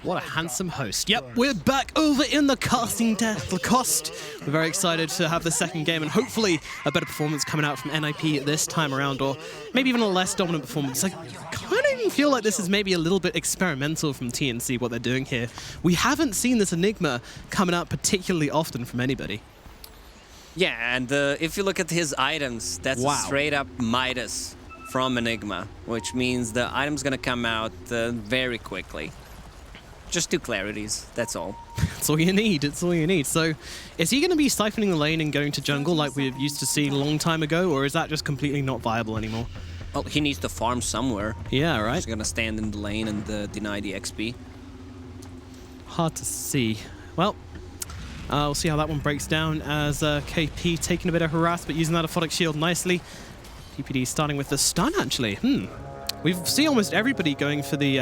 What a handsome host. Yep, we're back over in the casting desk, Lacoste. We're very excited to have the second game and hopefully a better performance coming out from NIP this time around, or maybe even a less dominant performance. I kind of even feel like this is maybe a little bit experimental from TNC, what they're doing here. We haven't seen this Enigma coming out particularly often from anybody. Yeah, and if you look at his items, that's a straight up Midas from Enigma, which means the item's gonna come out very quickly. Just 2 clarities, that's all. That's all you need, it's all you need. So, is he going to be siphoning the lane and going to jungle like we've used to see a long time ago, or is that just completely not viable anymore? Well, he needs to farm somewhere. Yeah, right. He's going to stand in the lane and deny the XP. Hard to see. Well, we'll see how that one breaks down as KP taking a bit of harass, but using that aphotic shield nicely. PPD starting with the stun, actually. We see almost everybody going for the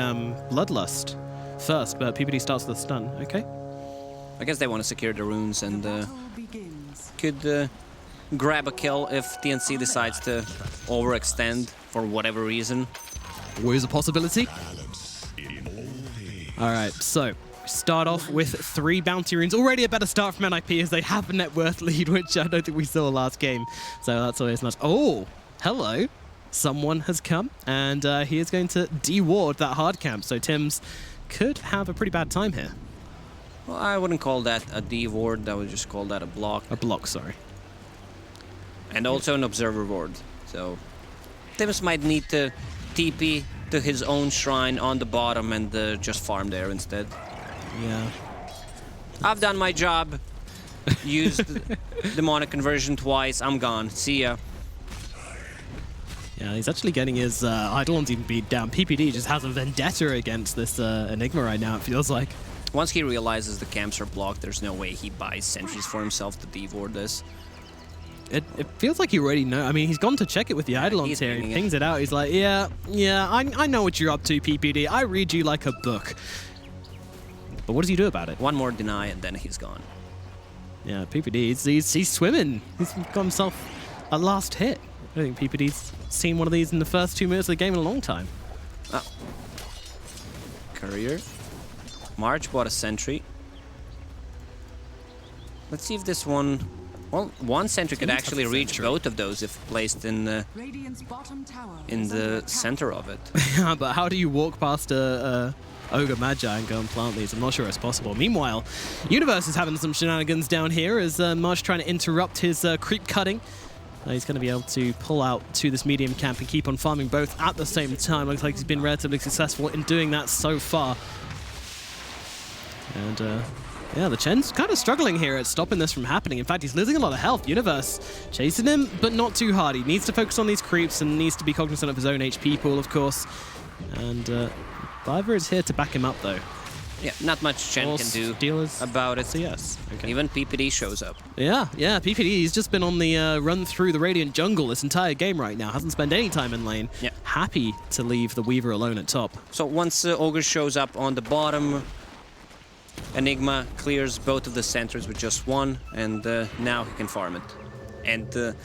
Bloodlust first, but PPD starts with the stun. Okay. I guess they want to secure the runes and could grab a kill if TNC decides to overextend for whatever reason. Always a possibility. All right, so start off with 3 bounty runes. Already a better start from NIP as they have a net worth lead, which I don't think we saw last game. So that's always nice. Oh, hello. Someone has come, and he is going to de-ward that hard camp. So Tim's could have a pretty bad time here. Well, I wouldn't call that a D-ward, I would just call that a block. A block, sorry. And also an observer ward. So Tims might need to TP to his own shrine on the bottom and just farm there instead. Yeah. I've done my job. Used demonic conversion twice. I'm gone. See ya. Yeah, he's actually getting his Eidolons even beat down. PPD just has a vendetta against this Enigma right now, it feels like. Once he realizes the camps are blocked, there's no way he buys sentries for himself to de-ward this. It feels like he already knows. I mean, he's gone to check it with the Eidolons here. He pings it out. He's like, yeah, I know what you're up to, PPD. I read you like a book. But what does he do about it? One more deny and then he's gone. Yeah, PPD, he's swimming. He's got himself a last hit. I don't think PPD's seen one of these in the first 2 minutes of the game in a long time. Oh. Courier. March bought a sentry. Let's see if this one... Well, one sentry could actually reach both of those if placed in the center of it. Yeah, but how do you walk past a Ogre Magi and go and plant these? I'm not sure it's possible. Meanwhile, Universe is having some shenanigans down here as March trying to interrupt his creep cutting. He's going to be able to pull out to this medium camp and keep on farming both at the same time. Looks like he's been relatively successful in doing that so far. And yeah, the Chen's kind of struggling here at stopping this from happening. In fact, he's losing a lot of health. Universe chasing him, but not too hard. He needs to focus on these creeps and needs to be cognizant of his own HP pool, of course. And Biver is here to back him up, though. Yeah, not much Chen can do about it. So yes. Okay. Even PPD shows up. Yeah, PPD, he's just been on the run through the Radiant jungle this entire game right now. Hasn't spent any time in lane. Yeah. Happy to leave the Weaver alone at top. So once Ogre shows up on the bottom, Enigma clears both of the centers with just one, and now he can farm it. And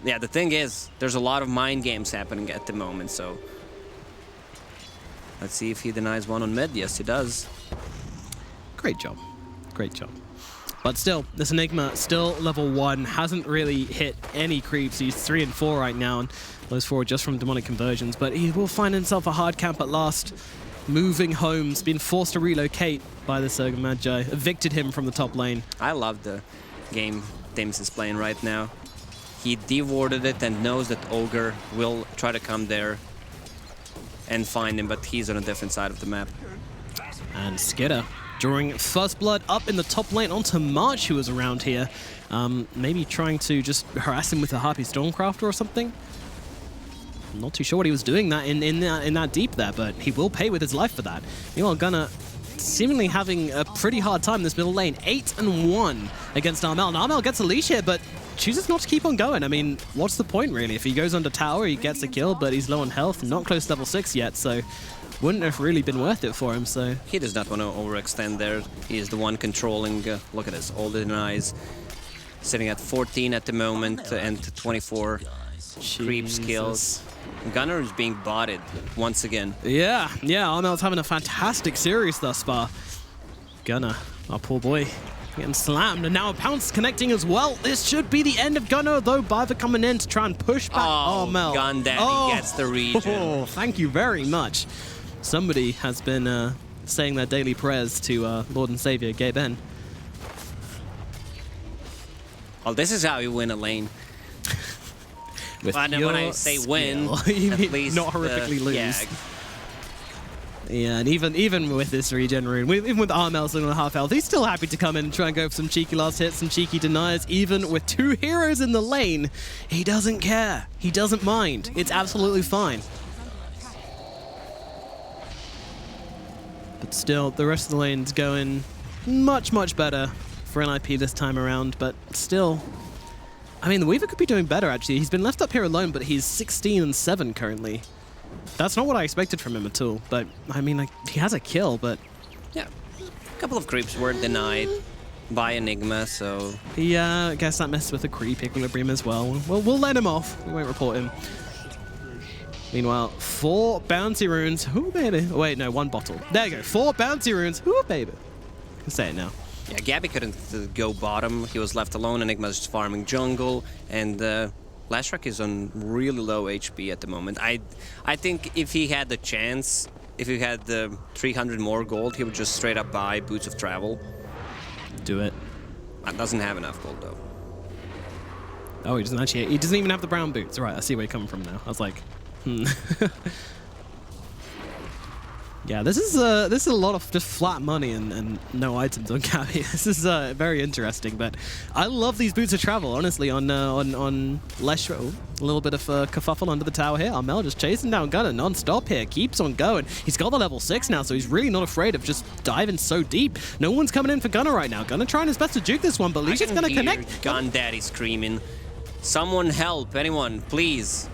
yeah, the thing is, there's a lot of mind games happening at the moment, so... Let's see if he denies one on mid. Yes, he does. Great job. Great job. But still, this Enigma, still level 1, hasn't really hit any creeps. He's 3 and 4 right now, and those 4 are just from demonic conversions. But he will find himself a hard camp at last. Moving homes, been forced to relocate by this Ogre Magi. Evicted him from the top lane. I love the game Tims is playing right now. He de-warded it and knows that Ogre will try to come there and find him, but he's on a different side of the map. And Skitter drawing First Blood up in the top lane onto March, who was around here. Maybe trying to just harass him with a Harpy Stormcrafter or something. I'm not too sure what he was doing that in that deep there, but he will pay with his life for that. Meanwhile, Gunnar seemingly having a pretty hard time in this middle lane. 8 and 1 against Armel. And Armel gets a leash here, but chooses not to keep on going. I mean, what's the point, really? If he goes under tower, he gets a kill, but he's low on health, not close to level 6 yet, so wouldn't have really been worth it for him, so... He does not want to overextend there. He is the one controlling, look at this, all the denies. Sitting at 14 at the moment, and 24 creep skills. Gunnar is being botted once again. Yeah, Armel's having a fantastic series thus far. Gunnar, our poor boy, getting slammed, and now a pounce connecting as well. This should be the end of Gunnar, though. Biver coming in to try and push back. Oh, Mel. Gun Daddy gets the region. Oh, thank you very much. Somebody has been saying their daily prayers to Lord and Savior Gabe N. Well, this is how you win a lane. With When I say win, you at mean least not horrifically lose. Yeah. Yeah, and even with this regen rune, even with Armel sitting on half health, he's still happy to come in and try and go for some cheeky last hits, some cheeky deniers. Even with 2 heroes in the lane, he doesn't care. He doesn't mind. It's absolutely fine. But still, the rest of the lane's going much, much better for NIP this time around, but still... I mean, the Weaver could be doing better, actually. He's been left up here alone, but he's 16-7 currently. That's not what I expected from him at all, but, I mean, like, he has a kill, but... Yeah, a couple of creeps were denied by Enigma, so... Yeah, I guess that messed with the creep equilibrium as well. We'll let him off. We won't report him. Meanwhile, 4 bounty runes. Ooh, baby. Oh, wait, no, 1 bottle. There you go. 4 bounty runes. Ooh, baby. I can say it now. Yeah, Gabby couldn't go bottom. He was left alone. Enigma's just farming jungle, and Lashrak is on really low HP at the moment. I think if he had the chance, if he had the 300 more gold, he would just straight up buy Boots of Travel. Do it. Doesn't have enough gold though. Oh, he doesn't actually. He doesn't even have the brown boots. Right, I see where you're coming from now. I was like, Yeah, this is a lot of just flat money and no items on Gabby. This is very interesting, but I love these Boots of Travel, honestly, on Leshra. Oh, a little bit of kerfuffle under the tower here. Armel just chasing down Gunnar non-stop here, keeps on going. He's got the level 6 now, so he's really not afraid of just diving so deep. No one's coming in for Gunnar right now. Gunnar trying his best to juke this one, but Legion's going to connect. Gun Daddy screaming, "Someone help, anyone, please."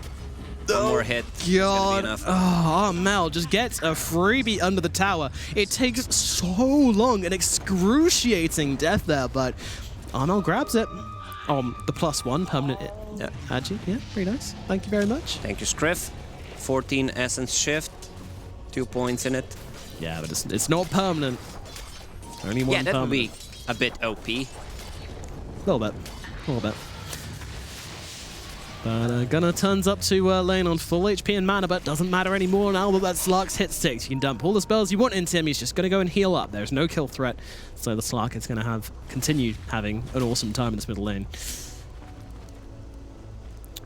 One more hit. God. Oh, Mel just gets a freebie under the tower. It takes so long, an excruciating death there, but Armel grabs it. The +1 permanent hit. Yeah. Agi, yeah, pretty nice. Thank you very much. Thank you, Scriff. 14 essence shift, 2 points in it. Yeah, but it's not permanent. Only one. Yeah, that would permanent. be a bit OP. A little bit. A little bit. But Gunnar turns up to lane on full HP and mana, but doesn't matter anymore now that Slark's hit 6. You can dump all the spells you want into him. He's just going to go and heal up. There's no kill threat, so the Slark is going to continue having an awesome time in this middle lane.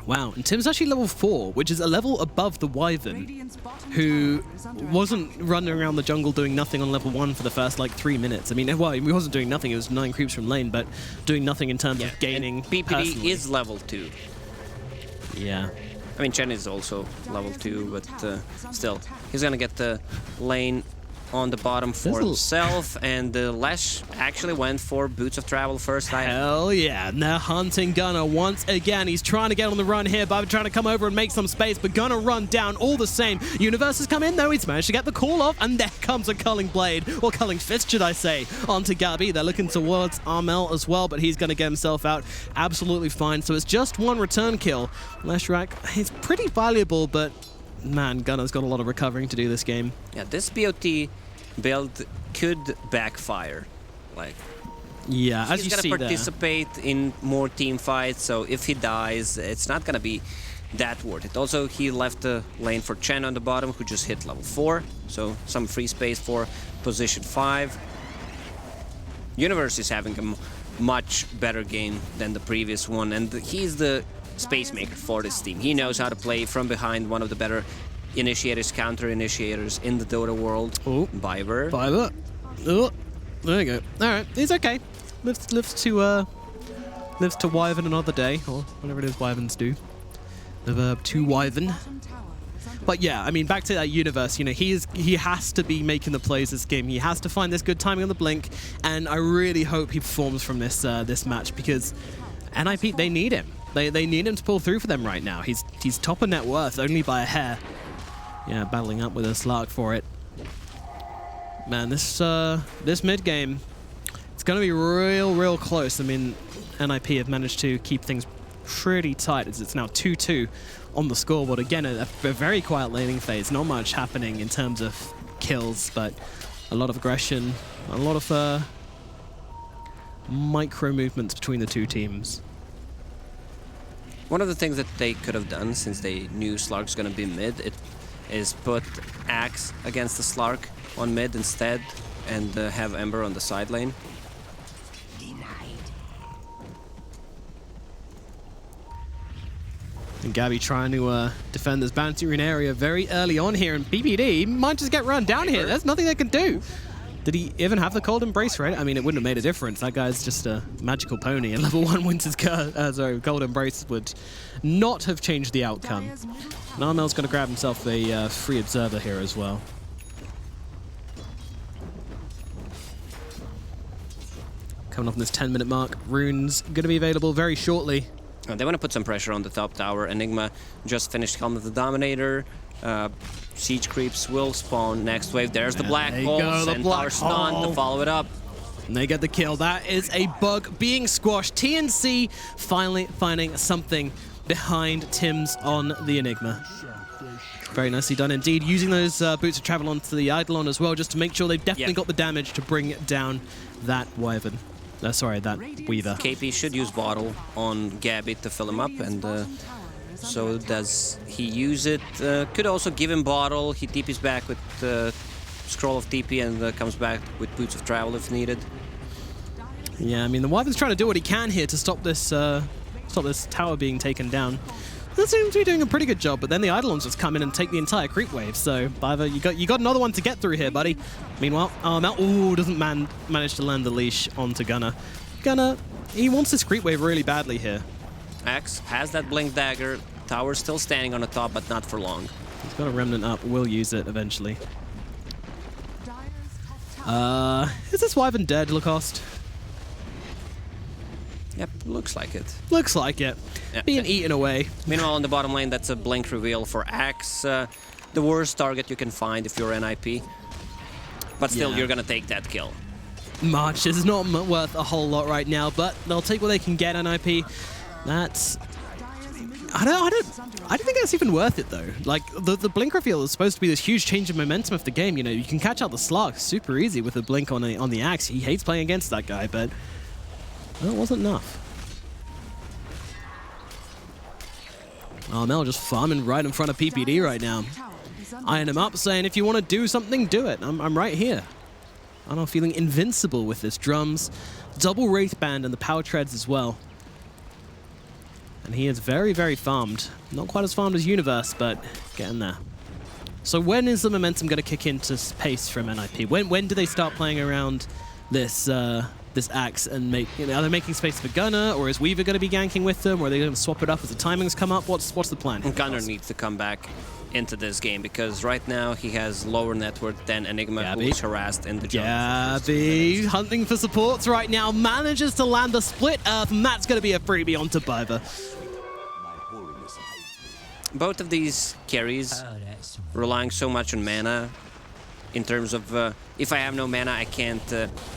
Wow, and Tim's actually level 4, which is a level above the Wyvern, who wasn't running around the jungle doing nothing on level 1 for the first, 3 minutes. I mean, well, he wasn't doing nothing. It was 9 creeps from lane, but doing nothing in terms of gaining and PPD personally. is level 2. Yeah. I mean, Chen is also level 2, but still, he's gonna get the lane on the bottom for himself, and Lesh actually went for Boots of Travel first time. Hell yeah, and they're hunting Gunnar once again. He's trying to get on the run here, Biver trying to come over and make some space, but Gunnar run down all the same. Universe has come in though, he's managed to get the call off, and there comes a Culling Blade, or Culling Fist should I say, onto Gabby. They're looking towards Armel as well, but he's going to get himself out absolutely fine. So it's just 1 return kill. Leshrak is pretty valuable, but man, Gunnar's got a lot of recovering to do this game. Yeah, this BOT build could backfire. Yeah, as you see there. He's gonna participate in more team fights, so if he dies, it's not gonna be that worth it. Also, he left the lane for Chen on the bottom, who just hit level 4, so some free space for position 5. Universe is having a much better game than the previous one, and he's the space maker for this team. He knows how to play from behind, one of the better initiators, counter-initiators in the Dota world. Oh, Biver. Oh, there you go. All right, he's okay. Lives to Wyvern another day, or whatever it is Wyverns do. The verb to Wyvern. But yeah, I mean, back to that Universe, you know, he has to be making the plays this game. He has to find this good timing on the blink, and I really hope he performs from this this match, because NIP, they need him. They need him to pull through for them right now. He's top of net worth only by a hair. Yeah, battling up with a Slark for it. Man, this mid game, it's going to be real close. I mean, NIP have managed to keep things pretty tight as it's now 2-2 on the scoreboard. Again, a very quiet laning phase. Not much happening in terms of kills, but a lot of aggression, a lot of micro movements between the two teams. One of the things that they could have done, since they knew Slark's gonna be mid, is put Axe against the Slark on mid instead, and have Ember on the side lane. And Gabby trying to defend this bounty rune area very early on here, and PPD might just get run down here. There's nothing they can do. Did he even have the cold embrace, right? I mean, it wouldn't have made a difference. That guy's just a magical pony, and level 1 Winter's cold embrace would not have changed the outcome. And Armel's going to grab himself a free observer here as well. Coming up on this 10-minute mark, runes going to be available very shortly. They want to put some pressure on the top tower. Enigma just finished Helm of the Dominator. Siege creeps will spawn next wave. There's the black hole. And Power Stun to follow it up. And they get the kill. That is a bug being squashed. TNC finally finding something behind Tim's on the Enigma. Very nicely done indeed. Using those boots of travel onto the Eidolon as well, just to make sure they've definitely got the damage to bring down that Wyvern. Sorry, that Weaver. KP should use Bottle on Gabby to fill him up, and so does he use it. Could also give him Bottle. He TP's back with Scroll of TP and comes back with Boots of Travel if needed. Yeah, I mean, the Wyvern's trying to do what he can here to stop this tower being taken down. That seems to be doing a pretty good job, but then the Eidolons just come in and take the entire creep wave. So, Biver, you got another one to get through here, buddy. Meanwhile, Armel doesn't manage to land the leash onto Gunnar. Gunnar, he wants this creep wave really badly here. Axe has that blink dagger. Tower's still standing on the top, but not for long. He's got a remnant up. Will use it eventually. Is this Wyvern dead, Lacoste? Yep, looks like it. Looks like it. Yeah. Being eaten away. Meanwhile, on the bottom lane, that's a blink reveal for Axe. The worst target you can find if you're NIP. But still, you're gonna take that kill. March is not worth a whole lot right now, but they'll take what they can get. NIP. That's... I don't think that's even worth it though. Like the blink reveal is supposed to be this huge change in momentum of the game. You know, you can catch out the Slark super easy with a blink on the Axe. He hates playing against that guy, but well, it wasn't enough. Armel just farming right in front of PPD right now. Eyeing him up, saying, if you want to do something, do it. I'm right here. I'm feeling invincible with this. Drums, double Wraith Band, and the power treads as well. And he is very, very farmed. Not quite as farmed as Universe, but getting there. So when is the momentum going to kick into pace from NIP? When do they start playing around this this Axe and make? You know, are they making space for Gunnar, or is Weaver going to be ganking with them, or are they going to swap it up as the timings come up? What's the plan? Gunnar needs to come back into this game because right now he has lower net worth than Enigma, who is harassed in the jungle. Gabby hunting for supports right now, manages to land the split earth, and that's going to be a freebie onto Biver. Both of these carries relying so much on mana in terms of if I have no mana I can't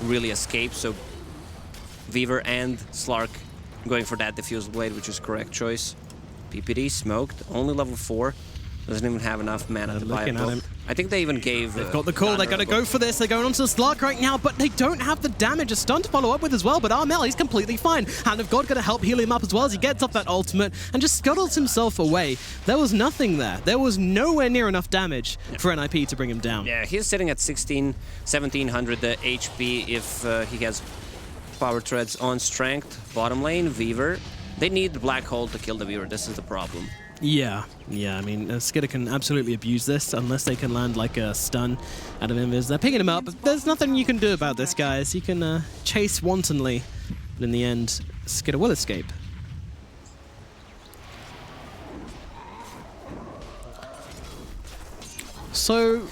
really escape, so Weaver and Slark going for that Diffusal Blade, which is correct choice. PPD smoked, only level 4. Doesn't even have enough mana to buy it. I think they even gave... They've got the call, they're going to go for this, they're going onto the Slark right now, but they don't have the damage. A stun to follow up with as well, but Armel, he's completely fine. Hand of God going to help heal him up as well as he gets off that ultimate and just scuttles himself away. There was nothing there. There was nowhere near enough damage for NIP to bring him down. Yeah, he's sitting at 1700 HP if he has power treads on strength. Bottom lane, Weaver. They need the black hole to kill the Weaver. This is the problem. Yeah, I mean, Skidder can absolutely abuse this unless they can land like a stun out of Invis. They're picking him up, but there's nothing you can do about this, guys. You can chase wantonly, but in the end, Skidder will escape. So,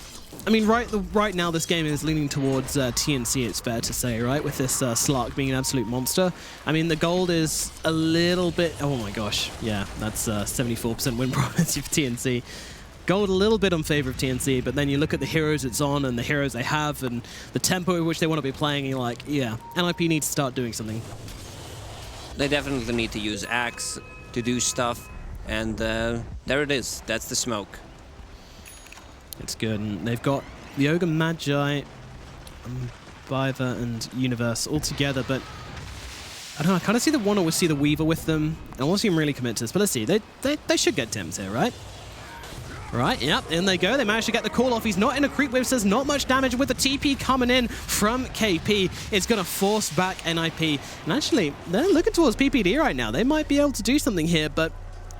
I mean, right now this game is leaning towards TNC, it's fair to say, right? With this Slark being an absolute monster. I mean, the gold is a little bit... Oh my gosh, yeah, that's 74% win probability for TNC. Gold a little bit in favor of TNC, but then you look at the heroes it's on and the heroes they have and the tempo in which they want to be playing, and you're like, yeah, NIP needs to start doing something. They definitely need to use Axe to do stuff, and there it is. That's the smoke. It's good, and they've got the Ogre Magi Viva and Universe all together, but I don't know, I kind of see the one always see the Weaver with them. I don't want to see him really commit to this, but let's see. They should get Tims here, right? Right, yep, in they go. They managed to get the call off. He's not in a creep wave, so there's not much damage with the TP coming in from KP. It's going to force back NIP. And actually, they're looking towards PPD right now. They might be able to do something here, but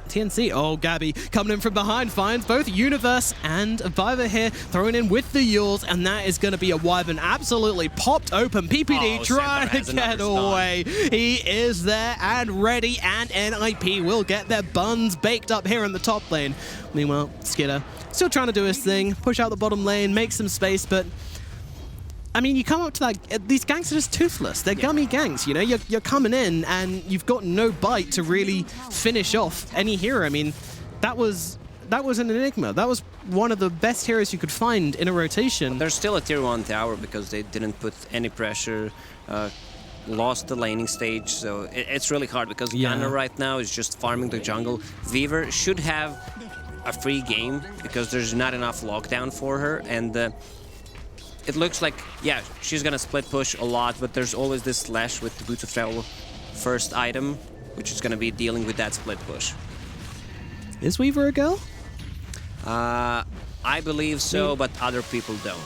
TNC, oh, Gabby coming in from behind, finds both Universe and Viva here, thrown in with the Yules, and that is going to be a Wyvern absolutely popped open. PPD trying to get away. He is there and ready, and NIP will get their buns baked up here in the top lane. Meanwhile, Skidder still trying to do his thing, push out the bottom lane, make some space, but I mean, you come up to that, these ganks are just toothless. They're gummy ganks, you know? You're coming in and you've got no bite to really finish off any hero. I mean, that was an Enigma. That was one of the best heroes you could find in a rotation. There's still a tier 1 tower because they didn't put any pressure, lost the laning stage, so it's really hard because Gunnar right now is just farming the jungle. Weaver should have a free game because there's not enough lockdown for her, and it looks like, yeah, she's gonna split push a lot, but there's always this slash with the Boots of Travel first item, which is gonna be dealing with that split push. Is Weaver a girl? I believe so, but other people don't.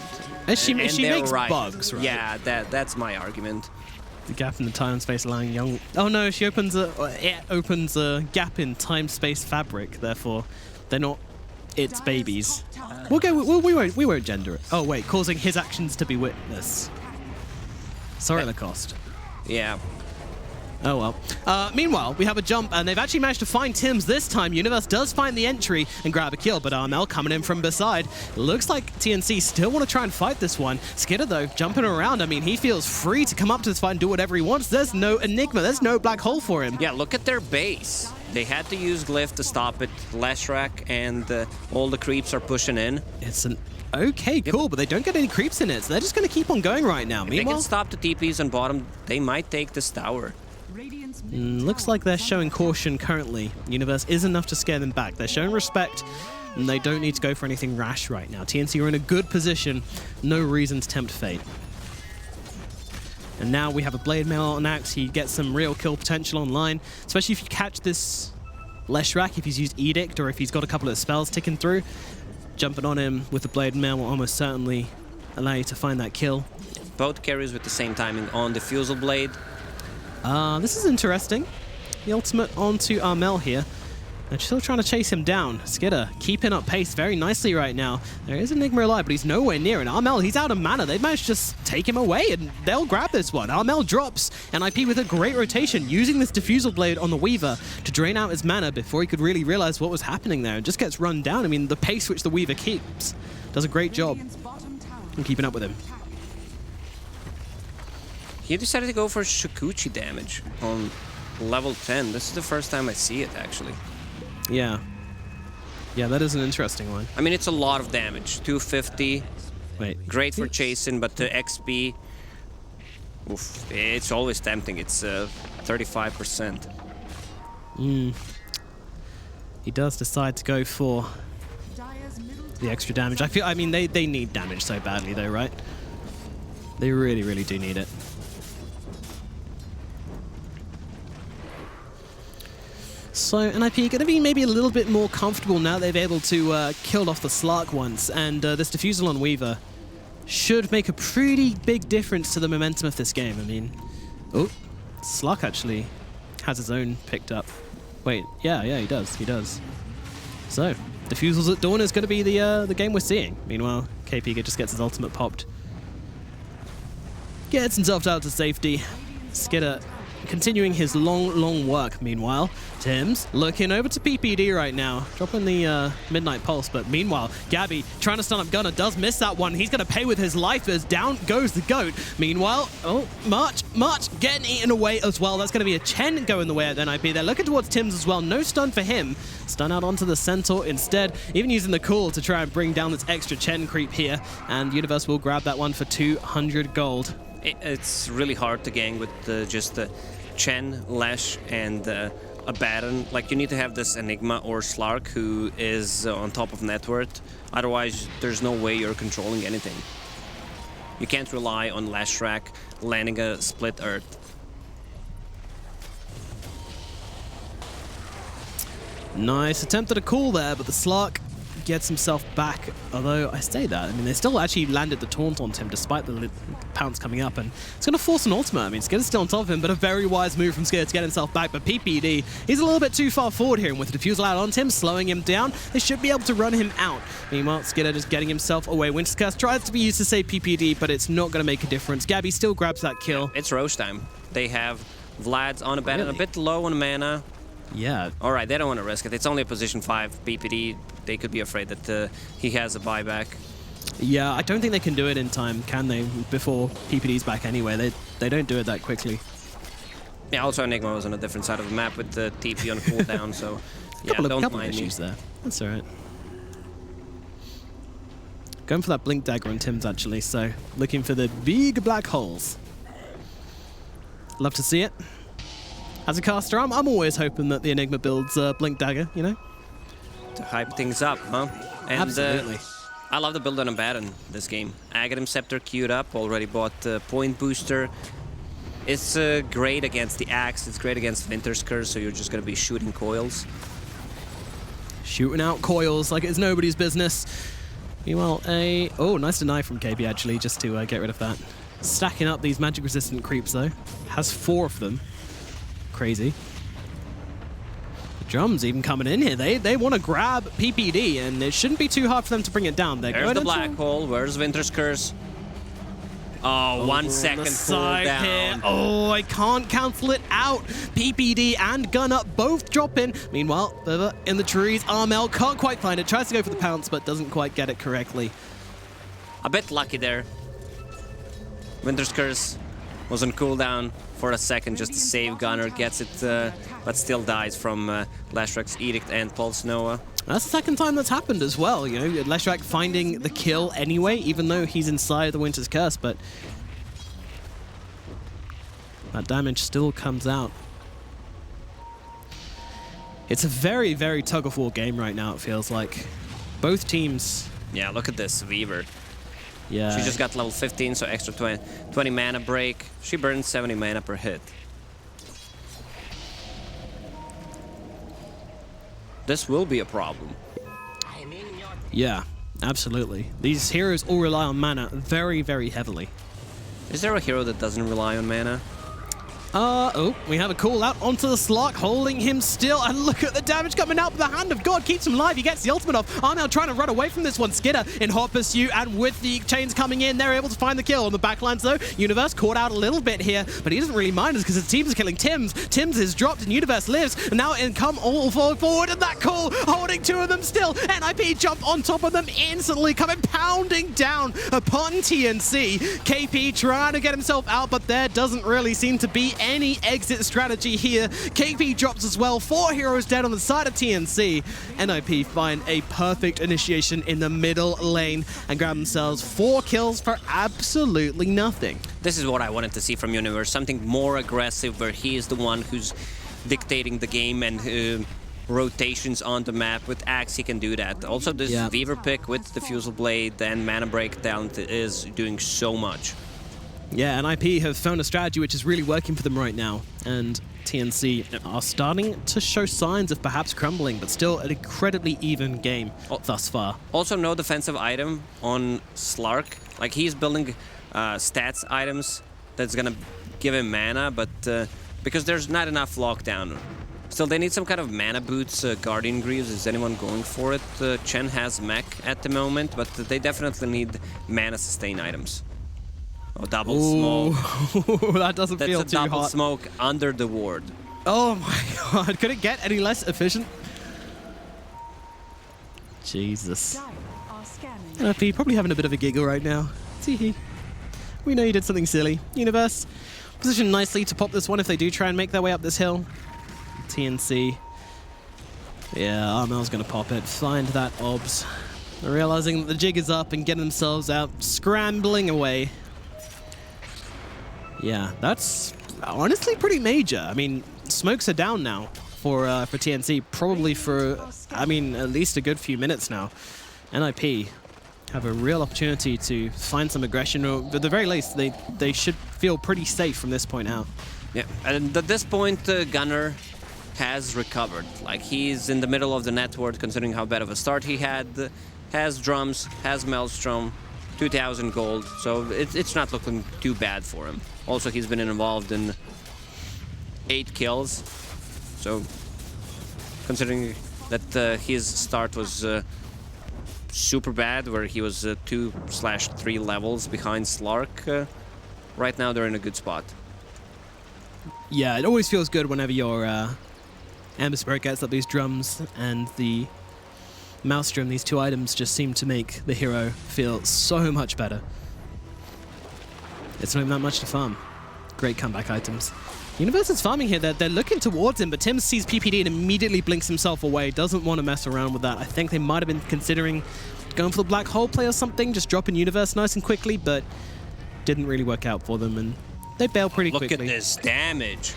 And she makes right. bugs, right? Yeah, that's my argument. The gap in the time-space allowing young... Oh no, it opens a gap in time-space fabric, therefore they're not its babies. We won't gender it. Oh wait, causing his actions to be witnessed. Sorry, Lacoste. Yeah. Oh well. Meanwhile, we have a jump, and they've actually managed to find Tims this time. Universe does find the entry and grab a kill, but Armel coming in from beside. Looks like TNC still want to try and fight this one. Skidder, though, jumping around. I mean, he feels free to come up to this fight and do whatever he wants. There's no Enigma. There's no black hole for him. Yeah, look at their base. They had to use Glyph to stop it. Leshrac and all the creeps are pushing in. It's an okay call, but they don't get any creeps in it, so they're just going to keep on going right now. If Meanwhile, they can stop the TPs on bottom, they might take this tower. Looks like they're showing caution currently. Universe is enough to scare them back. They're showing respect, and they don't need to go for anything rash right now. TNC are in a good position. No reason to tempt fate. And now we have a Blade Mail on Axe. He gets some real kill potential online, especially if you catch this Leshrac, if he's used Edict or if he's got a couple of spells ticking through. Jumping on him with the Blade Mail will almost certainly allow you to find that kill. Both carries with the same timing on the Fusel Blade. This is interesting. The ultimate onto Armel here. They're still trying to chase him down. Skidder keeping up pace very nicely right now. There is Enigma alive, but he's nowhere near. And Armel, he's out of mana. They managed to just take him away, and they'll grab this one. Armel drops, and IP with a great rotation, using this Diffusal Blade on the Weaver to drain out his mana before he could really realize what was happening there, and just gets run down. I mean, the pace which the Weaver keeps does a great job in keeping up with him. He decided to go for Shikuchi damage on level 10. This is the first time I see it, actually. Yeah. Yeah, that is an interesting one. I mean, it's a lot of damage. 250. Wait. Great for chasing, but the XP... Oof, it's always tempting. It's 35%. He does decide to go for the extra damage. I mean, they need damage so badly, though, right? They really, really do need it. So NIP going to be maybe a little bit more comfortable now they've able to kill off the Slark once, and this Diffusal on Weaver should make a pretty big difference to the momentum of this game. I mean, oh, Slark actually has his own picked up. Wait, yeah, he does. So, Diffusals at Dawn is going to be the game we're seeing. Meanwhile, KP just gets his ultimate popped. Gets himself out to safety. Skidder continuing his long work. Meanwhile, Tims looking over to PPD right now, dropping the Midnight Pulse, but meanwhile, Gabby trying to stun up Gunnar, does miss that one. He's going to pay with his life as down goes the GOAT. Meanwhile, oh, March getting eaten away as well. That's going to be a Chen going the way of NIP. They're looking towards Tims as well. No stun for him. Stun out onto the Centaur instead, even using the Cool to try and bring down this extra Chen creep here, and Universe will grab that one for 200 gold. It's really hard to gang with just the Chen, Lesh, and a Baron. Like, you need to have this Enigma or Slark who is on top of net worth. Otherwise, there's no way you're controlling anything. You can't rely on Lashrak landing a split Earth. Nice attempt at a call there, but the Slark gets himself back. Although, I say that, I mean, they still actually landed the taunt on him despite the pounce coming up, and it's going to force an ultimate. I mean, Skitter's still on top of him, but a very wise move from Skitter to get himself back. But PPD, he's a little bit too far forward here, and with the defusal out onto him, slowing him down, they should be able to run him out. Meanwhile, Skitter just getting himself away. Winter's Curse tries to be used to save PPD, but it's not going to make a difference. Gabby still grabs that kill. It's Roche time. They have Vlad's on a bed and a bit low on mana. Yeah. All right, they don't want to risk it. It's only a position 5 PPD. They could be afraid that he has a buyback. Yeah, I don't think they can do it in time, can they? Before PPD's back anyway. They don't do it that quickly. Yeah, also Enigma was on a different side of the map with the TP on cooldown, so yeah, don't couple mind of me. issues there. That's all right. Going for that Blink Dagger on Tim's, actually, so looking for the big black holes. Love to see it. As a caster, I'm always hoping that the Enigma builds Blink Dagger, you know? To hype things up, huh? And, Absolutely. I love the build on Abaddon in this game. Aghanim Scepter queued up, already bought Point Booster. It's great against the Axe, it's great against Winter's Curse, so you're just going to be shooting coils. Shooting out coils like it's nobody's business. Meanwhile, oh, nice deny from KB, actually, just to get rid of that. Stacking up these magic-resistant creeps, though. Has 4 of them. Crazy. The Drums even coming in here. They want to grab PPD, and it shouldn't be too hard for them to bring it down. There's the black hole. Where's Winter's Curse? Oh, 1 second cooldown. Oh, I can't cancel it out. PPD and Gunner both drop in. Meanwhile, over in the trees, Armel can't quite find it. Tries to go for the pounce, but doesn't quite get it correctly. A bit lucky there. Winter's Curse was on cooldown for a second just to save Gunner. Gets it, but still dies from Lashrak's Edict and Pulse Noah. That's the second time that's happened as well, you know, Leshrak finding the kill anyway, even though he's inside the Winter's Curse, but that damage still comes out. It's a very, very tug-of-war game right now, it feels like. Both teams... Yeah, look at this, Weaver. Yeah. She just got level 15, so extra 20 mana break. She burns 70 mana per hit. This will be a problem. Yeah, absolutely. These heroes all rely on mana very, very heavily. Is there a hero that doesn't rely on mana? Oh, we have a call out onto the Slark, holding him still, and look at the damage coming out, but the Hand of God keeps him alive. He gets the ultimate off. Armel trying to run away from this one. Skitter in hot pursuit, and with the chains coming in, they're able to find the kill. On the backlines, though, Universe caught out a little bit here, but he doesn't really mind us because his team is killing Tims. Tims is dropped, and Universe lives, and now in come all forward, and that call, holding 2 of them still. NIP jump on top of them instantly, coming pounding down upon TNC. KP trying to get himself out, but there doesn't really seem to be any exit strategy here. KP drops as well. 4 heroes dead on the side of TNC. NIP find a perfect initiation in the middle lane and grab themselves 4 kills for absolutely nothing. This is what I wanted to see from Universe. Something more aggressive where he is the one who's dictating the game and rotations on the map. With Axe, he can do that. Also, this Weaver pick with the Fusel Blade and Mana Breakdown is doing so much. Yeah, and IP have found a strategy which is really working for them right now, and TNC are starting to show signs of perhaps crumbling, but still an incredibly even game thus far. Also, no defensive item on Slark. Like, he's building stats items that's gonna give him mana, but because there's not enough lockdown. Still, they need some kind of mana boots. Guardian Greaves, is anyone going for it? Chen has mech at the moment, but they definitely need mana sustain items. Oh, double smoke. That doesn't feel too hot. That's a double smoke under the ward. Oh my god, could it get any less efficient? Jesus. NFP probably having a bit of a giggle right now. Teehee. We know you did something silly. Universe, positioned nicely to pop this one if they do try and make their way up this hill. TNC. Yeah, Armel's gonna pop it. Find that obs. Realizing that the jig is up and getting themselves out, scrambling away. Yeah, that's honestly pretty major. I mean, smokes are down now for TNC, probably for, I mean, at least a good few minutes now. NIP have a real opportunity to find some aggression, or at the very least, they should feel pretty safe from this point out. Yeah, and at this point, Gunner has recovered. Like, he's in the middle of the network, considering how bad of a start he had. Has drums, has Maelstrom, 2,000 gold, so it's not looking too bad for him. Also, he's been involved in 8 kills, so considering that his start was super bad, where he was 2/3 levels behind Slark, right now they're in a good spot. Yeah, it always feels good whenever your Ember Spirit gets up these drums and the Maelstrom. These two items just seem to make the hero feel so much better. It's not even that much to farm. Great comeback items. Universe is farming here. They're looking towards him, but Tim sees PPD and immediately blinks himself away. Doesn't want to mess around with that. I think they might have been considering going for the black hole play or something, just dropping Universe nice and quickly, but didn't really work out for them, and they bail pretty quickly. Look at this damage.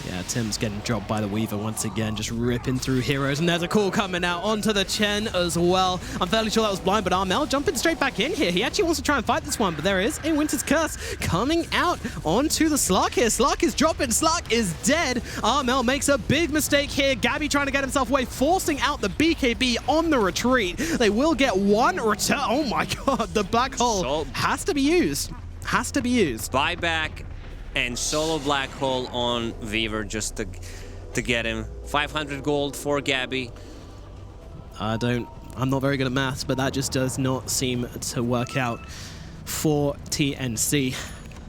Yeah, Tim's getting dropped by the Weaver once again, just ripping through heroes. And there's a call coming out onto the Chen as well. I'm fairly sure that was blind, but Armel jumping straight back in here. He actually wants to try and fight this one, but there is a Winter's Curse coming out onto the Slark here. Slark is dropping. Slark is dead. Armel makes a big mistake here. Gabby trying to get himself away, forcing out the BKB on the retreat. They will get one return. Oh my god, the black hole has to be used. Has to be used. Buyback and solo black hole on Weaver just to get him. 500 gold for Gabby. I'm not very good at maths, but that just does not seem to work out for TNC.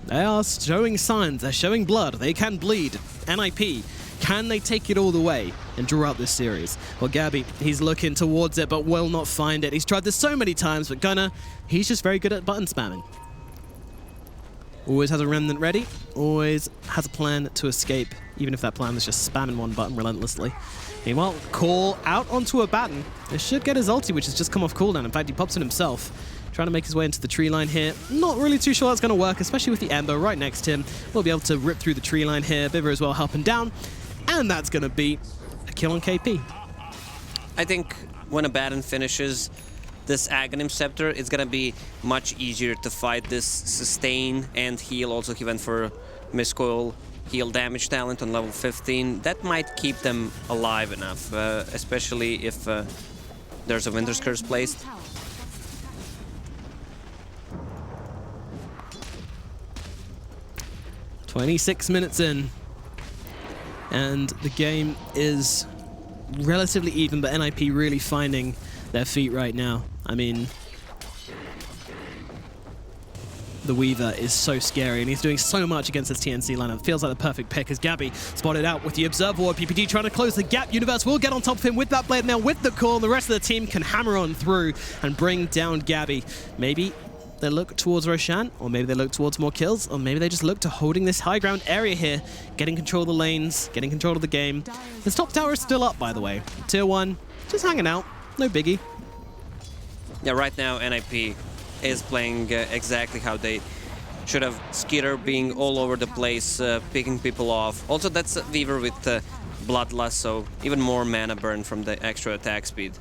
They are showing signs, they're showing blood, they can bleed. NIP, can they take it all the way and draw out this series? Well, Gabby, he's looking towards it, but will not find it. He's tried this so many times, but Gunner, he's just very good at button spamming. Always has a remnant ready, always has a plan to escape, even if that plan was just spamming one button relentlessly. Meanwhile, call out onto a baton. This should get his ulti, which has just come off cooldown. In fact, he pops it himself, trying to make his way into the tree line here. Not really too sure that's going to work, especially with the Ember right next to him. We'll be able to rip through the tree line here. Viver as well helping down, and that's going to be a kill on KP. I think when a baton finishes this Aghanim Scepter, it's gonna be much easier to fight this sustain and heal. Also, he went for Miscoil heal damage talent on level 15. That might keep them alive enough, especially if there's a Winter's Curse placed. "26 minutes in, and the game is relatively even, but NIP really finding their feet right now. I mean, the Weaver is so scary, and he's doing so much against this TNC lineup. Feels like the perfect pick as Gabby spotted out with the Observer Ward. PPD trying to close the gap. Universe will get on top of him with that Blade Mail, with the call, and the rest of the team can hammer on through and bring down Gabby. Maybe they look towards Roshan, or maybe they look towards more kills, or maybe they just look to holding this high ground area here, getting control of the lanes, getting control of the game. This top tower is still up, by the way. Tier 1, just hanging out. No biggie. Yeah, right now NIP is playing exactly how they should have. Skitter being all over the place, picking people off. Also, that's Weaver with Bloodlust, so even more mana burn from the extra attack speed.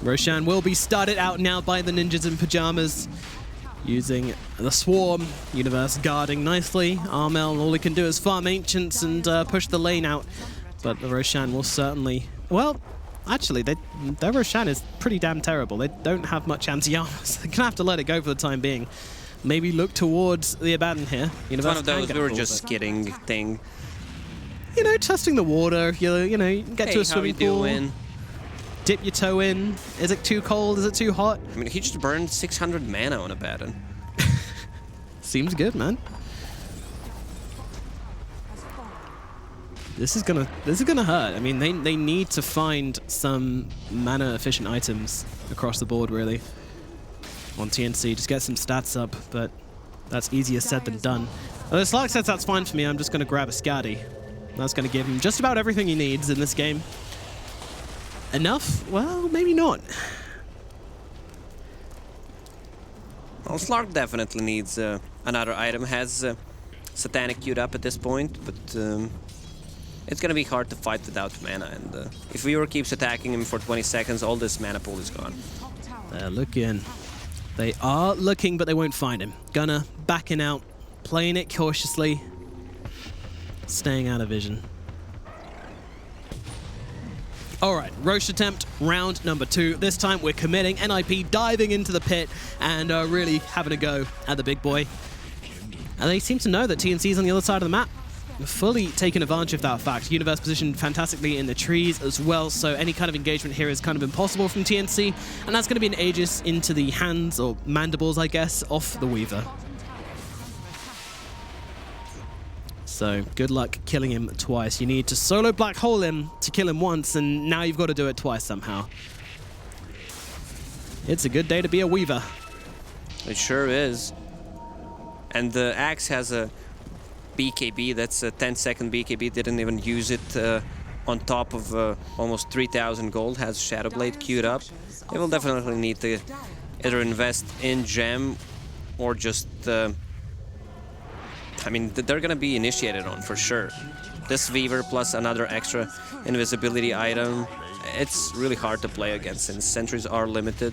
Roshan will be started out now by the ninjas in pajamas, using the Swarm. Universe guarding nicely. Armel, all he can do is farm Ancients and push the lane out. But the Roshan will certainly... Well, actually, their Roshan is pretty damn terrible. They don't have much anti-armor, so they're going to have to let it go for the time being. Maybe look towards the Abaddon here. It's one of those we were just skidding thing. You know, testing the water. You know, you get to a swimming pool. Doing? Dip your toe in. Is it too cold? Is it too hot? I mean, he just burned 600 mana on Abaddon. Seems good, man. This is gonna hurt. I mean, they need to find some mana efficient items across the board, really. On TNC, just get some stats up, but that's easier said than done. Well, the Slark says that's fine for me. I'm just gonna grab a Skadi. That's gonna give him just about everything he needs in this game. Enough? Well, maybe not. Well, Slark definitely needs another item. Has Satanic queued up at this point, but it's gonna be hard to fight without mana, and if Weaver keeps attacking him for 20 seconds, all this mana pool is gone. They're looking. They are looking, but they won't find him. Gunner backing out, playing it cautiously, staying out of vision. All right, Roche attempt, round number 2. This time we're committing. NIP diving into the pit and really having a go at the big boy. And they seem to know that TNC is on the other side of the map. Fully taking advantage of that fact. Universe positioned fantastically in the trees as well, so any kind of engagement here is kind of impossible from TNC, and that's going to be an Aegis into the hands, or mandibles, I guess, of the Weaver. So good luck killing him twice. You need to solo black hole him to kill him once, and now you've got to do it twice somehow. It's a good day to be a Weaver. It sure is. And the Axe has a BKB, that's a 10-second BKB, didn't even use it on top of almost 3,000 gold, has Shadowblade queued up. They will definitely need to either invest in Gem or just, I mean, they're gonna be initiated on for sure. This Weaver plus another extra invisibility item, it's really hard to play against since sentries are limited.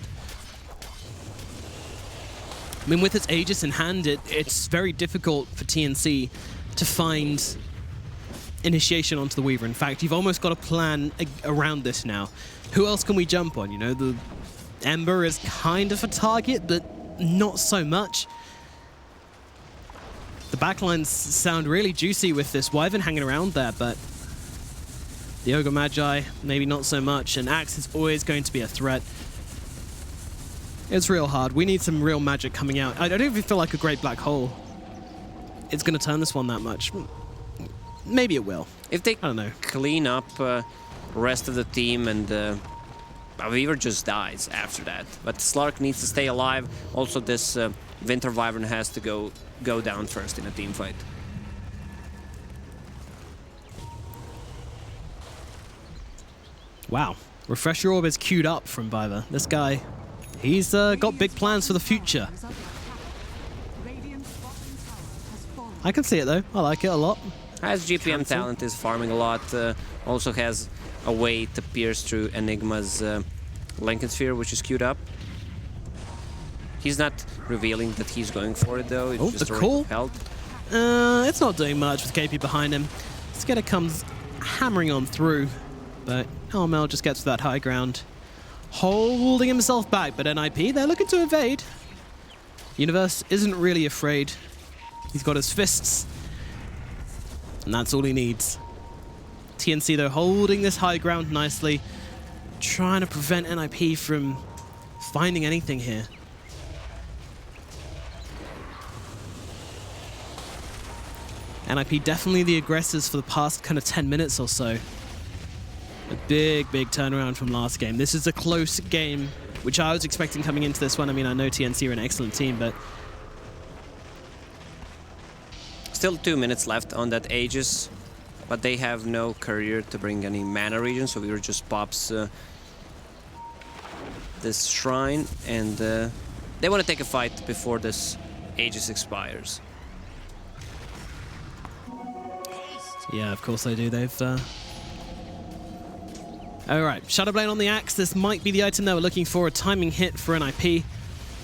I mean, with its Aegis in hand, it's very difficult for TNC to find initiation onto the Weaver. In fact, you've almost got a plan around this now. Who else can we jump on? You know, the Ember is kind of a target, but not so much. The backlines sound really juicy with this Wyvern hanging around there, but the Ogre Magi, maybe not so much, and Axe is always going to be a threat. It's real hard. We need some real magic coming out. I don't even feel like a great black hole it's going to turn this one that much. Maybe it will. If they I don't know. Clean up rest of the team, and Weaver just dies after that. But Slark needs to stay alive. Also, this Winter Wyvern has to go down first in a team fight. Wow. Refresh Your Orb is queued up from Viva. This guy, he's got big plans for the future. I can see it though. I like it a lot. Has GPM talent, is farming a lot. Also has a way to pierce through Enigma's Lincoln Sphere, which is queued up. He's not revealing that he's going for it though. It's just the call. held. It's not doing much with KP behind him. Skidder comes hammering on through, but Mel just gets to that high ground, holding himself back. But NIP, they're looking to evade. Universe isn't really afraid. He's got his fists, and that's all he needs. TNC, though, holding this high ground nicely, trying to prevent NIP from finding anything here. NIP definitely the aggressors for the past kind of 10 minutes or so. A big turnaround from last game. This is a close game, which I was expecting coming into this one. I mean, I know TNC are an excellent team, but... Still 2 minutes left on that Aegis, but they have no courier to bring any mana regen, so Weaver just pops this shrine, and they want to take a fight before this Aegis expires. Yeah, of course they do. They've... Alright, Shadowblade on the Axe. This might be the item they were looking for. A timing hit for NIP.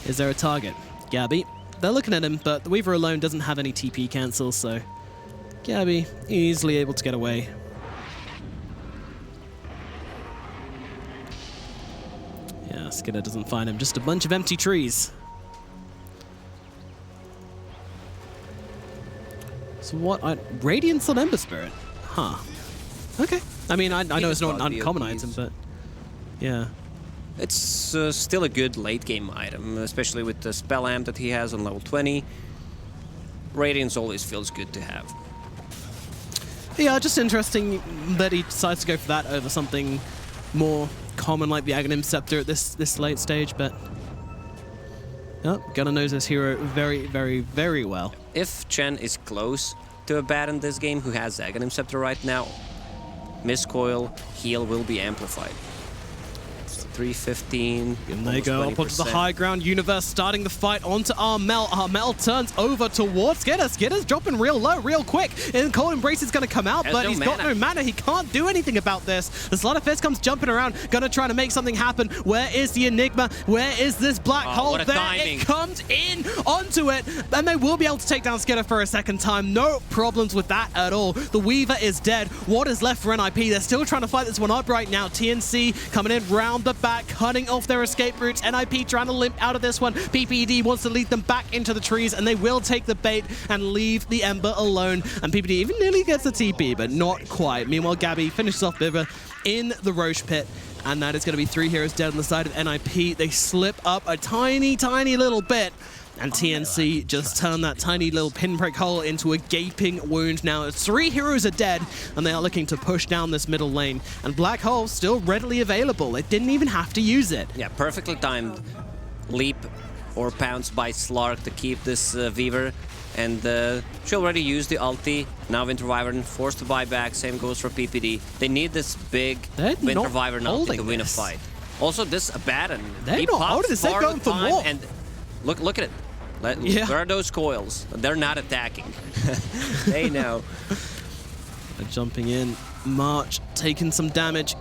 Is there a target? Gabby. They're looking at him, but the Weaver alone doesn't have any TP cancels, so Gabby easily able to get away. Yeah, Skidder doesn't find him. Just a bunch of empty trees. So what? Radiance on Ember Spirit? Huh. Okay. I mean, I know it's not an uncommon item, but yeah. It's still a good late game item, especially with the spell amp that he has on level 20. Radiance always feels good to have. Yeah, just interesting that he decides to go for that over something more common like the Aghanim Scepter at this late stage, but Gunnar knows his hero very well. If Chen is close to a bat in this game who has Aghanim Scepter right now, Miscoil, heal will be amplified. 315. And they go up onto the high ground. Universe starting the fight onto Armel. Armel turns over towards Skitter. Skitter's dropping real low, real quick. And Cold Embrace is going to come out, but he's got no mana. He can't do anything about this. The Slaughter Fist comes jumping around, going to try to make something happen. Where is the Enigma? Where is this black hole? There timing. It comes in onto it, and they will be able to take down Skitter for a second time. No problems with that at all. The Weaver is dead. What is left for NIP? They're still trying to fight this one up right now. TNC coming in round the back, cutting off their escape routes. NIP trying to limp out of this one. PPD wants to lead them back into the trees, and they will take the bait and leave the Ember alone. And PPD even nearly gets the TP, but not quite. Meanwhile, Gabby finishes off Biver in the Roche pit, and that is going to be 3 heroes dead on the side of NIP. They slip up a tiny, tiny little bit, and TNC just turned that tiny little pinprick hole into a gaping wound. Now 3 heroes are dead, and they are looking to push down this middle lane. And Black Hole still readily available. They didn't even have to use it. Yeah, perfectly timed leap or pounce by Slark to keep this Weaver. And she already used the ulti. Now Winter Wyvern forced to buy back. Same goes for PPD. They need this big Winter Wyvern ulti to win a fight. Also, this Abaddon. They're not holding this. They're going for more. And look at it. Where are those coils? They're not attacking. They know. They're jumping in. March taking some damage.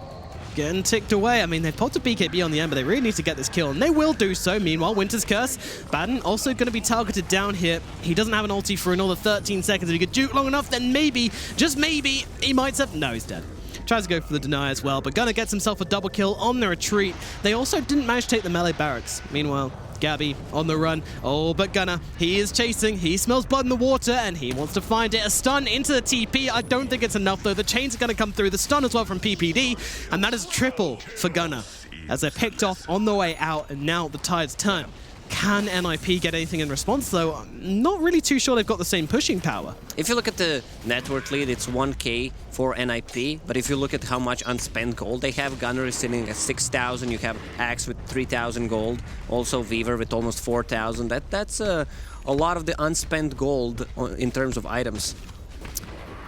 Getting ticked away. I mean, they've popped a BKB on the Ember. They really need to get this kill, and they will do so. Meanwhile, Winter's Curse. Baden also going to be targeted down here. He doesn't have an ulti for another 13 seconds. If he could juke long enough, then maybe, just maybe, he might have... No, he's dead. Tries to go for the deny as well, but Gunnar gets himself a double kill on the retreat. They also didn't manage to take the melee barracks. Meanwhile, Gabby on the run. Oh, but Gunnar, he is chasing. He smells blood in the water, and he wants to find it. A stun into the TP. I don't think it's enough, though. The chains are going to come through. The stun as well from PPD, and that is triple for Gunnar as they're picked off on the way out, and now the tides turn. Can NIP get anything in response, though? I'm not really too sure they've got the same pushing power. If you look at the network lead, it's 1k for NIP, but if you look at how much unspent gold they have, Gunnar is sitting at 6,000, you have Axe with 3,000 gold, also Weaver with almost 4,000. That's a lot of the unspent gold in terms of items.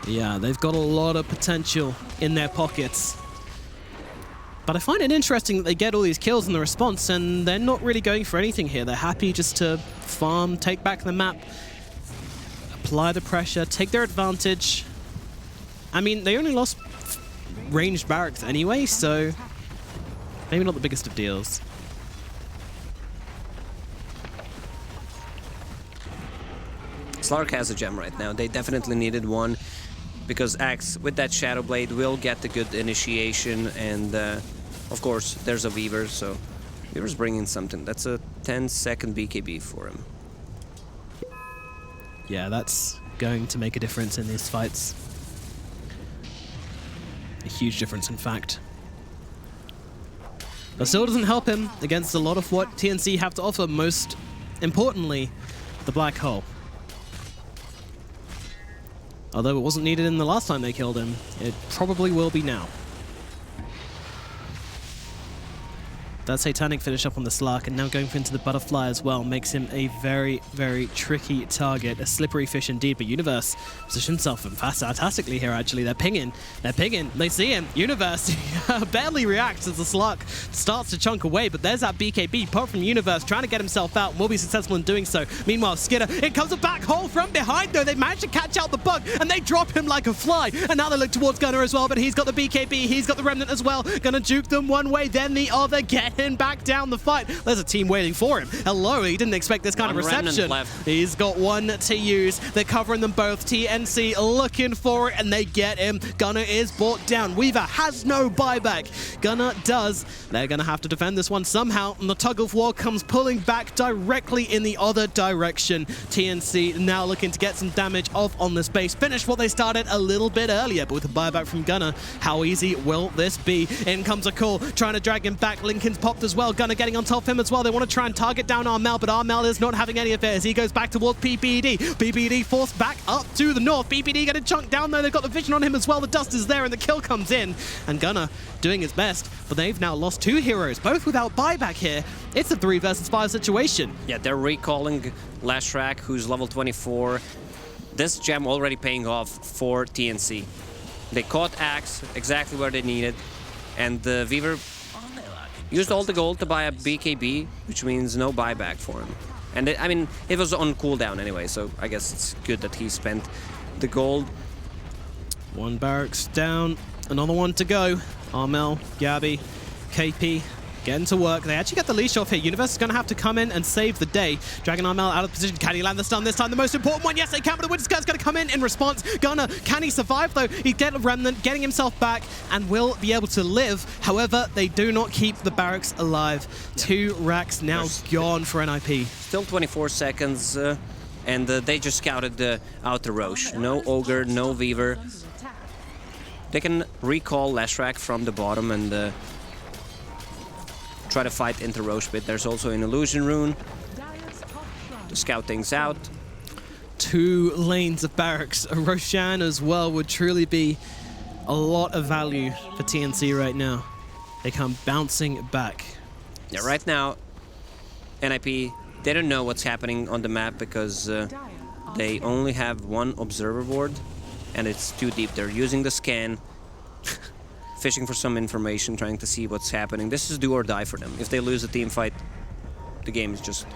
Yeah, they've got a lot of potential in their pockets. But I find it interesting that they get all these kills in the response, and they're not really going for anything here. They're happy just to farm, take back the map, apply the pressure, take their advantage. I mean, they only lost ranged barracks anyway, so maybe not the biggest of deals. Slark has a gem right now. They definitely needed one, because Axe with that Shadow Blade will get the good initiation, and of course there's a Weaver, so Weaver's bringing something. That's a 10-second BKB for him. Yeah, that's going to make a difference in these fights. A huge difference, in fact. But still doesn't help him against a lot of what TNC have to offer, most importantly, the Black Hole. Although it wasn't needed in the last time they killed him, it probably will be now. That Satanic finish up on the Slark, and now going into the Butterfly as well makes him a very, very tricky target. A slippery fish indeed, but Universe positions himself fantastically here, actually. They're pinging, they see him. Universe barely reacts as the Slark starts to chunk away, but there's that BKB pop from Universe trying to get himself out, and will be successful in doing so. Meanwhile, Skitter, it comes a back hole from behind, though. They managed to catch out the bug, and they drop him like a fly. And now they look towards Gunnar as well, but he's got the BKB, he's got the Remnant as well. Gonna juke them one way, then the other, get him back down the fight. There's a team waiting for him. Hello, he didn't expect this kind of reception. He's got one to use. They're covering them both. TNC looking for it, and they get him. Gunnar is brought down. Weaver has no buyback. Gunnar does. They're going to have to defend this one somehow, and the tug of war comes pulling back directly in the other direction. TNC now looking to get some damage off on this base. Finish what they started a little bit earlier, but with a buyback from Gunnar, how easy will this be? In comes a call, trying to drag him back. Lincoln's popped as well. Gunnar getting on top of him as well. They want to try and target down Armel, but Armel is not having any affairs. He goes back towards PPD. PPD forced back up to the north. PPD getting chunked down though. They've got the vision on him as well. The dust is there and the kill comes in. And Gunnar doing his best, but they've now lost 2 heroes, both without buyback here. It's a 3 versus 5 situation. Yeah, they're recalling Lashrak, who's level 24. This gem already paying off for TNC. They caught Axe exactly where they needed, and the Weaver used all the gold to buy a BKB, which means no buyback for him. And I mean, it was on cooldown anyway, so I guess it's good that he spent the gold. One barracks down, another one to go. Armel, Gabby, KP getting to work. They actually get the leash off here. Universe is going to have to come in and save the day. Dragon Armel out of position. Can he land the stun this time? The most important one. Yes, they can, but the Winter Skirt's going to come in response. Gunner, can he survive though? He get a remnant, getting himself back, and will be able to live. However, they do not keep the barracks alive. Yeah. 2 racks now gone for NIP. Still 24 seconds, and they just scouted out the Roche. No Ogre, no Weaver. They can recall Leshrac from the bottom and try to fight into Roche bit. There's also an Illusion Rune to scout things out. 2 lanes of barracks. A Roshan as well would truly be a lot of value for TNC right now. They come bouncing back. Yeah, right now, NIP, they don't know what's happening on the map because they only have 1 observer board and it's too deep. They're using the scan, fishing for some information, trying to see what's happening. This is do or die for them. If they lose a team fight, the game is just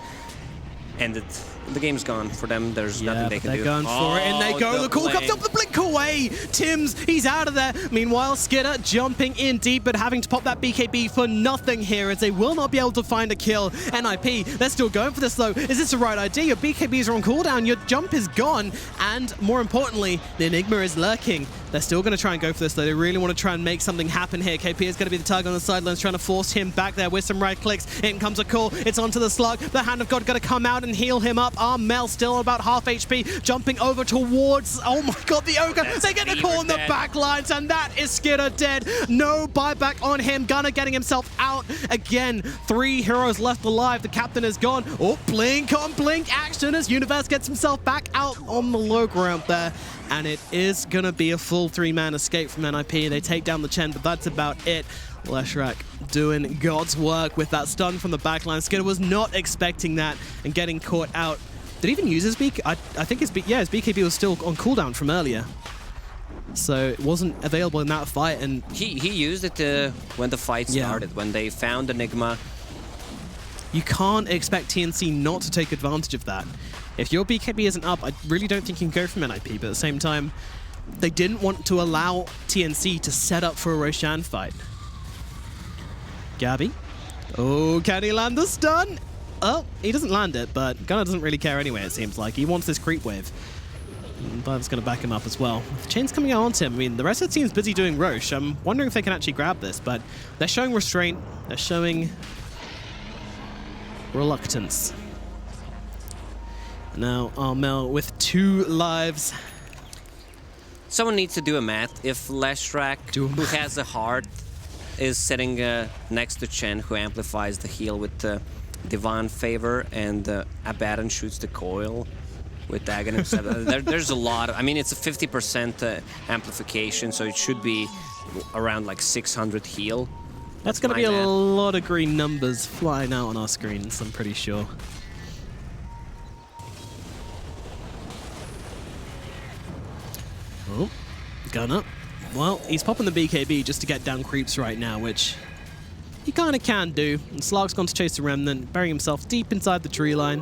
ended. The game's gone for them. There's nothing they can do. They're going for it, and they go. The call comes up, the blink away. Tim's, he's out of there. Meanwhile, Skidder jumping in deep, but having to pop that BKB for nothing here, as they will not be able to find a kill. NIP, they're still going for this though. Is this the right idea? Your BKBs are on cooldown, your jump is gone, and more importantly, the Enigma is lurking. They're still going to try and go for this though. They really want to try and make something happen here. KP is going to be the target on the sidelines, trying to force him back there with some right clicks. In comes a call. It's onto the slug. The Hand of God going to come out and heal him up. Armel still about half HP, jumping over towards, oh my god, the Ogre. They get the call on the back lines, and that is Skidder dead. No buyback on him. Gunner getting himself out again. 3 heroes left alive. The captain is gone. Oh, blink on blink action as Universe gets himself back out on the low ground there. And it is going to be a full 3-man escape from NIP. They take down the Chen, but that's about it. Leshrac doing God's work with that stun from the backline. Skidder was not expecting that and getting caught out. Did he even use his BKB? I think his BKB was still on cooldown from earlier. So it wasn't available in that fight. And he used it when the fight started, when they found Enigma. You can't expect TNC not to take advantage of that. If your BKB isn't up, I really don't think you can go from NIP, but at the same time, they didn't want to allow TNC to set up for a Roshan fight. Gabby. Oh, can he land the stun? Oh, he doesn't land it, but Gunner doesn't really care anyway, it seems like. He wants this creep wave. That's going to back him up as well. The chain's coming out onto him. I mean, the rest of the team's busy doing Roche. I'm wondering if they can actually grab this, but they're showing restraint. They're showing reluctance. Now Armel with 2 lives. Someone needs to do a math. If Leshrac, who has a heart, is sitting next to Chen, who amplifies the heal with Divine Favor, and Abaddon shoots the coil with Aghanim 7. There's a lot of, I mean, it's a 50% amplification, so it should be around like 600 heal. That's going to be a lot of green numbers flying out on our screens, I'm pretty sure. Oh, Gunner. Well, he's popping the BKB just to get down creeps right now, which he kind of can do. And Slark's gone to chase the Remnant, burying himself deep inside the tree line.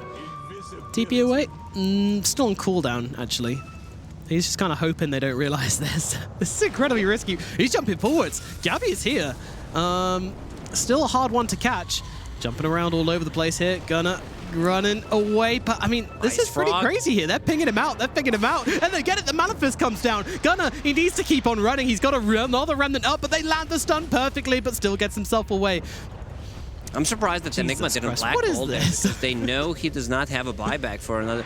TP away? Still on cooldown, actually. He's just kind of hoping they don't realize this. This is incredibly risky. He's jumping forwards. Gabby is here. Still a hard one to catch. Jumping around all over the place here. Gunner running away, but I mean, this is pretty crazy here. They're pinging him out, and they get it. The Manifest comes down. Gunner, he needs to keep on running. He's got another Remnant up, but they land the stun perfectly, but still gets himself away. I'm surprised that Enigma didn't blackball there, because they know he does not have a buyback for another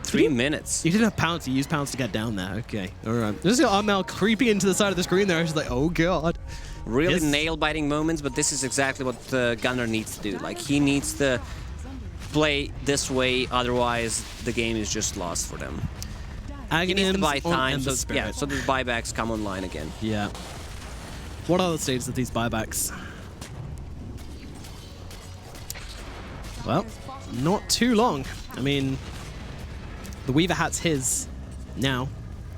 3 minutes. You didn't have pounds, you used pounds to get down there. Okay, all right. This is Armel creeping into the side of the screen there. She's like, oh god. Really nail-biting moments, but this is exactly what Gunner needs to do. Like, he needs to play this way, otherwise the game is just lost for them. He needs to buy time, so the buybacks come online again. Yeah. What are the stages of these buybacks? Well, not too long. I mean, the Weaver hat's his now,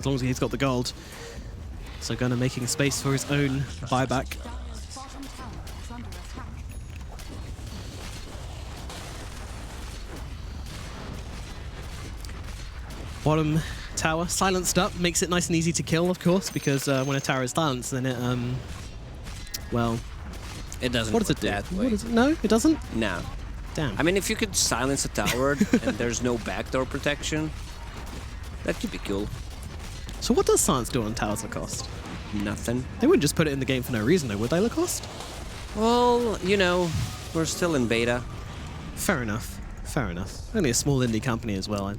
as long as he's got the gold. So Gunner making space for his own buyback. Bottom tower silenced up, makes it nice and easy to kill, of course, because when a tower is silenced, then it, well... It doesn't What does it do? What is it? No, it doesn't? No. Damn. I mean, if you could silence a tower and there's no backdoor protection, that could be cool. So what does silence do on towers, Lacoste? Nothing. They wouldn't just put it in the game for no reason, though, would they, Lacoste? Well, you know, we're still in beta. Fair enough. Fair enough. Only a small indie company as well.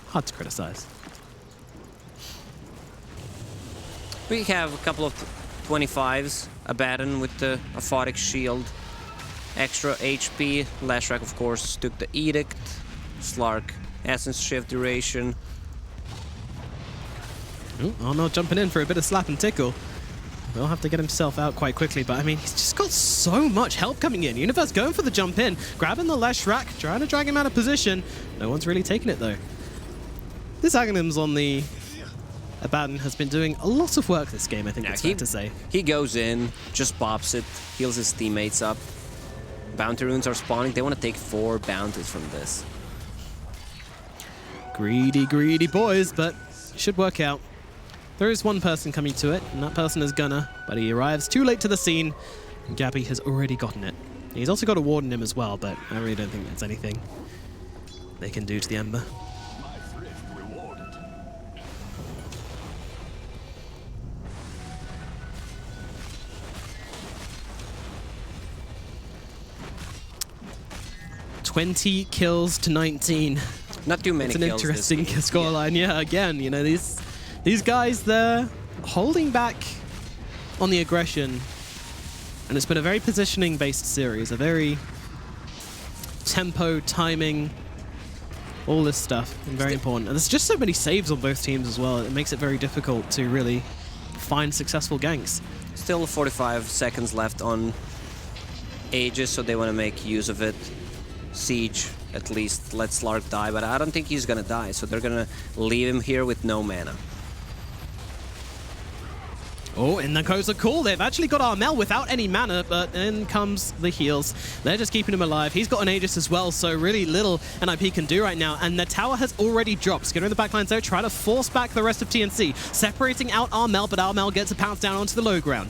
Hard to criticize. We have a couple of 25s, a Baton with the Aphotic Shield, extra HP. Lashrak, of course, took the Edict. Slark, Essence Shift duration. Ooh, Armel jumping in for a bit of slap and tickle. Will have to get himself out quite quickly, but I mean, he's just got so much help coming in. Universe going for the jump in, grabbing the Lashrak, trying to drag him out of position. No one's really taking it, though. This Aghanims on the Abaddon has been doing a lot of work this game, I think it's fair to say. He goes in, just pops it, heals his teammates up. Bounty runes are spawning. They want to take 4 bounties from this. Greedy, greedy boys, but should work out. There is one person coming to it, and that person is Gunnar, but he arrives too late to the scene, and Gabby has already gotten it. He's also got a ward in him as well, but I really don't think there's anything they can do to the Ember. $20 kills to 19. Not too many kills. It's an interesting scoreline. Yeah, again, you know, these guys, they're holding back on the aggression. And it's been a very positioning-based series, a very tempo, timing, all this stuff, and very important. And there's just so many saves on both teams as well. It makes it very difficult to really find successful ganks. Still 45 seconds left on Aegis, so they want to make use of it. Siege, at least, let Slark die, but I don't think he's gonna die, so they're gonna leave him here with no mana. Oh, and the goes a call. They've actually got Armel without any mana, but in comes the heals. They're just keeping him alive. He's got an Aegis as well, so really little NIP can do right now. And the tower has already dropped. Skinner in the backlines though, try to force back the rest of TNC, separating out Armel, but Armel gets a pounce down onto the low ground.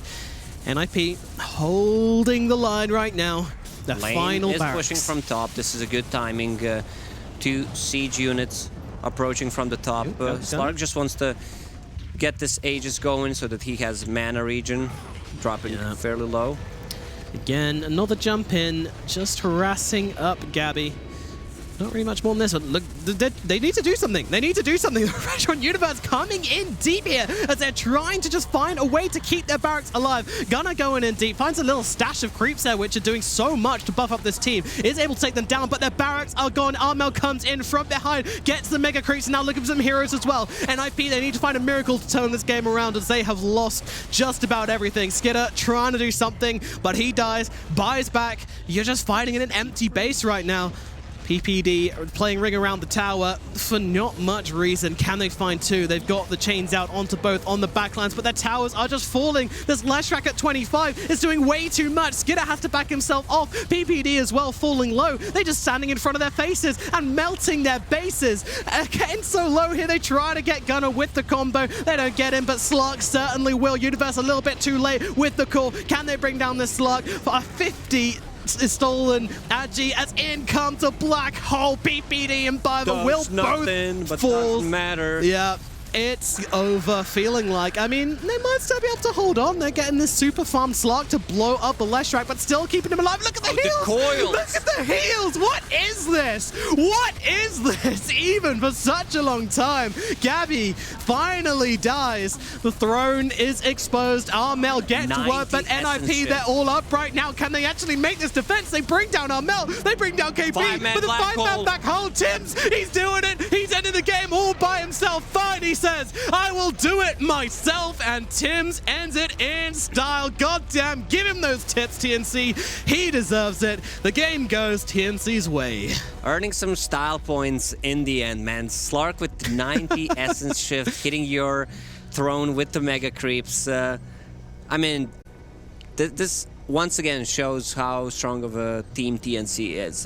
NIP holding the line right now. The Lane final is barracks. pushing from top. This is a good timing. 2 siege units approaching from the top. Slark just wants to get this Aegis going so that he has mana regen dropping fairly low. Again, another jump in, just harassing up Gabby. Not really much more than this, but look, they need to do something. They need to do something. The Restaurant Universe coming in deep here as they're trying to just find a way to keep their barracks alive. Gunnar going in deep, finds a little stash of creeps there, which are doing so much to buff up this team. Is able to take them down, but their barracks are gone. Armel comes in from behind, gets the mega creeps, and now looking for some heroes as well. And IP, they need to find a miracle to turn this game around as they have lost just about everything. Skidder trying to do something, but he dies, buys back. You're just fighting in an empty base right now. PPD playing ring around the tower for not much reason. Can they find 2? They've got the chains out onto both on the backlines, but their towers are just falling. This Lashrak at 25 is doing way too much. Skidder has to back himself off. PPD as well falling low. They're just standing in front of their faces and melting their bases. Getting so low here, they try to get Gunnar with the combo. They don't get him, but Slark certainly will. Universe a little bit too late with the call. Can they bring down this Slark for a 50? Is stolen. Agi as in comes a black hole. PPD and Biver will both fall. Doesn't matter. Yeah. It's over, feeling like. I mean, they might still be able to hold on. They're getting this super farm Slark to blow up the Lashrak, but still keeping him alive. Look at the heals! The coils. Look at the heals! What is this? What is this? Even for such a long time. Gabby finally dies. The throne is exposed. Armel gets to work, but NIP, they're all up right now. Can they actually make this defense? They bring down Armel. They bring down KP. With a 5-man back hole. Tims, he's doing it. He's ending the game all by himself. Fine, he says, I will do it myself, and Tims ends it in style. Goddamn, give him those tips, TNC. He deserves it. The game goes TNC's way. Earning some style points in the end, man. Slark with 90 essence shift, hitting your throne with the mega creeps. I mean, this once again shows how strong of a team TNC is.